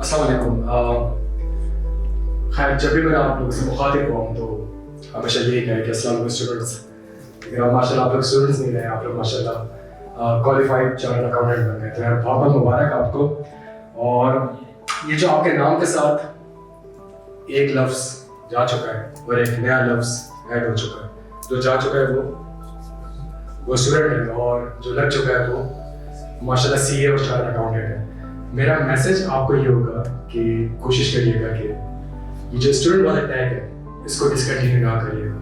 अस्सलाम वालेकुम। खैर जब भी मैं आप लोगों से मुखातिब हुआ हूँ तो हमेशा यही कहे कि अस्सलाम वालेकुम स्टूडेंट्स। लेकिन अब माशाल्लाह आप लोग स्टूडेंट्स नहीं रहे, आप लोग माशाल्लाह क्वालिफाइड चार्टर्ड अकाउंटेंट बन गए, तो यार बहुत बहुत मुबारक आपको। और ये जो आपके नाम के साथ एक लफ्ज़ जा चुका है और एक नया लफ्ज़ ऐड हो चुका है, जो जा चुका है वो स्टूडेंट है और जो लग चुका है वो माशाल्लाह सीए और चार्टर्ड अकाउंटेंट है। मेरा मैसेज आपको ये होगा कि कोशिश करिएगा कि ये जो स्टूडेंट वाला टैग है इसको डिसकंटिन्यू ना करिएगा।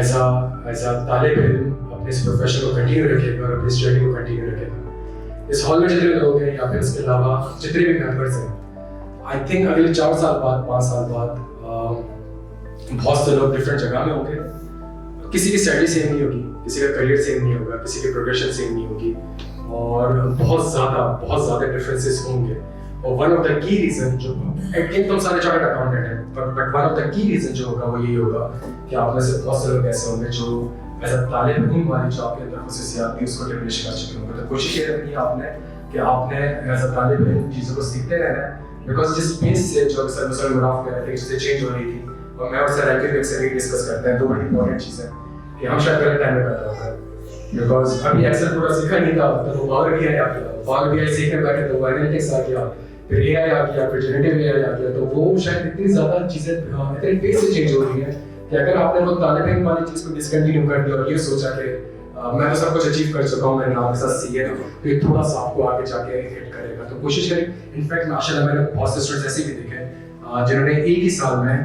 एज अ तालिब इल्म अपने इस प्रोफेशन को कंटिन्यू रखिएगा और अपनी स्टडी को कंटिन्यू रखिएगा। इस हॉल में जितने लोग हैं या फिर इसके अलावा जितने भी मेंबर्स हैं, आई थिंक अगले 4 साल बाद 5 साल बाद बहुत से लोग डिफरेंट जगह में होंगे। किसी की स्टडी सेम नहीं होगी, किसी का करियर सेम नहीं होगा, किसी की प्रोग्रेशन सेम नहीं होगी और बहुत ज़्यादा डिफरेंसेस होंगे। और one of the key reason जो एकदम सारे चार्टर्ड अकाउंटेंट हैं, but one of the key reason जो होगा वो यही होगा कि आप में से बहुत से लोग ऐसे होंगे जो एज अ तालिब इल्म वाली जो आपके अंदर खुसूसियात थी उसको डिमिनिश कर चुके होंगे। तो कोशिश ये रखनी है आपने कि आपने एज अ तालिब इल्म चीज़ों को सीखते रहना है। बिकॉज जिस पेस से जो सर मुसल मुराफ कह रहे थे चीज़ें चेंज हो रही थी और मैं और सर एक्चुअली अक्सर ये डिस्कस करते हैं, दो बड़ी इंपॉर्टेंट चीज़ें कि हम शायद गलत टाइम में कर रहे हैं। बिकॉज अभी एक्सेल पूरा सीखा नहीं था, तो वो पावर BI आ गया, पावर BI सीखने बैठे तो एनालिटिक्स आ गया, फिर AI आ गया, फिर जनरेटिव AI आ गया। तो वो शायद इतनी ज़्यादा चीज़ें इतने पेस से चेंज हो रही हैं कि अगर आपने वो तालिब इल्म वाली चीज़ को डिसकंटिन्यू कर दिया और ये सोचा कि मैं तो सब कुछ अचीव कर चुका हूँ, मेरे नाम के साथ सीए, तो ये थोड़ा सा आपको आगे जाके हिट करेगा। तो कोशिश करें। इनफैक्ट माशाल्लाह मैंने बहुत से स्टूडेंट्स ऐसे भी देखे जिन्होंने एक ही साल में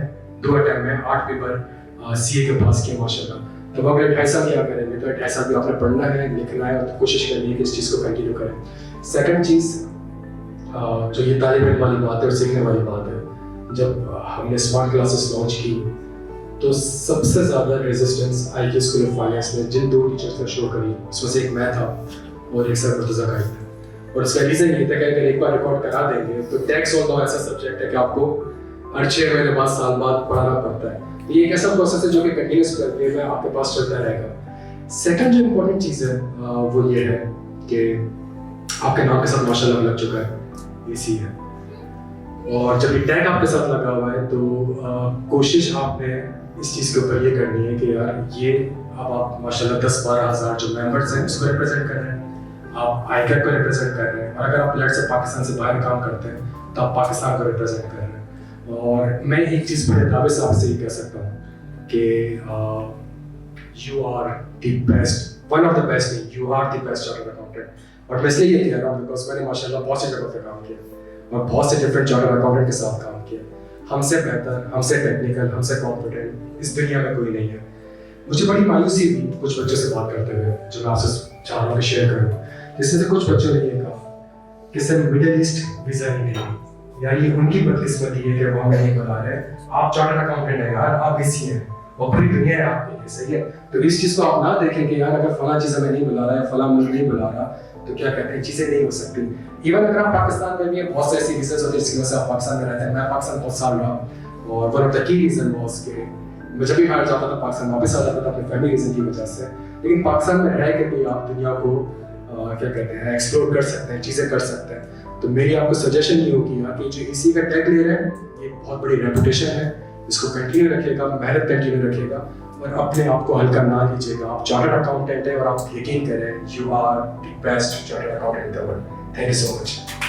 2 अटेम्प्ट में 8 पेपर सीए के पास किए माशाल्लाह। तो वो अगले 2.5 साल क्या करेंगे, तो 2.5 साल भी आपने पढ़ना है, लिखना है, तो कोशिश करनी है कि इस चीज़ को कंटिन्यू करें। सेकंड चीज़ जो ये तालिब इल्म वाली बात है और सीखने वाली बात है, जब हमने स्मार्ट क्लासेस लॉन्च की तो सबसे ज़्यादा resistance IQ school of finance ने जिन 2 टीचर्स ने शो करी, उसमें से एक मैं था और एक सर मुर्तज़ा काइद थे। और उसका रीज़न ये था कि अगर एक बार रिकॉर्ड करा देंगे तो टैक्स और ऐसा सब्जेक्ट है कि आपको हर 6 महीने बाद साल बाद पढ़ाना पड़ता है। ये एक ऐसा प्रोसेस है जो कि कंटिन्यूस करते हुए आपके पास चलता रहेगा। सेकंड जो इम्पोर्टेंट चीज़ है वो ये है कि आपके नाम के साथ माशाल्लाह लग चुका है AC है, और जब ये टैग आपके साथ लगा हुआ है तो कोशिश आपने इस चीज़ के ऊपर ये करनी है कि यार ये अब आप माशाल्लाह 10-12 हज़ार जो मेंबर्स हैं उसको रिप्रेजेंट कर रहे हैं, आप ICAP को रिप्रेजेंट कर रहे हैं, और अगर आप लेट से पाकिस्तान से बाहर काम करते हैं तो आप पाकिस्तान को रिप्रेजेंट कर रहे हैं। और मैं एक चीज़ बड़े दावे से आपसे ये कह सकता हूँ कि you are the best, one of the best नहीं, you are the best chartered accountant. और मैं इसलिए ये कह रहा हूँ बिकॉज मैंने माशाल्लाह बहुत सी जगह पे काम किया और बहुत से डिफरेंट चार्टर्ड अकाउंटेंट के साथ काम किया। हमसे बेहतर, हमसे टेक्निकल, हमसे कॉम्पिटेंट इस दुनिया में कोई नहीं है। मुझे बड़ी मायूसी हुई कुछ बच्चों से बात करते हुए, जो मैं आपसे चाह रहा हूँ कि शेयर करूँ, जिसमें से कुछ बच्चों ने ये कहा कि सर मिडिल ईस्ट वीज़ा ही नहीं, यार ये उनकी बदकिस्मती है कि वो हमें नहीं बुला रहे, आप चार्टर्ड अकाउंटेंट हैं यार, आप BC हैं और पूरी दुनिया है आपके लिए, सही है। तो इस चीज़ को आप ना देखें कि यार अगर फला चीज़ हमें नहीं बुला रहा है, फला मुल्क नहीं बुला रहा, तो क्या कहते हैं, चीज़ें नहीं हो सकती। इवन अगर आप पाकिस्तान में भी हैं, बहुत से ऐसी रीजंस होते हैं जिसकी वजह से आप पाकिस्तान में रहते हैं। मैं पाकिस्तान बहुत साल रहा और one of the key reason was कि मैं जब भी बाहर जाता था पाकिस्तान वापस आ जाता था अपनी फैमिली रीज़न की वजह से। लेकिन पाकिस्तान में रह के भी आप दुनिया को क्या कहते हैं एक्सप्लोर कर सकते हैं, चीज़ें कर सकते हैं। तो मेरी आपको सजेशन ये होगी कि जो इसी का टैग ले रहे हैं ये बहुत बड़ी रेपुटेशन है, इसको कंटिन्यू रखिएगा, मेहनत कंटिन्यू रखिएगा और अपने आप को हल्का ना लीजिएगा। आप चार्टर्ड अकाउंटेंट हैं और आप यकीन करें you are the best chartered accountant in the world. Thank you so much.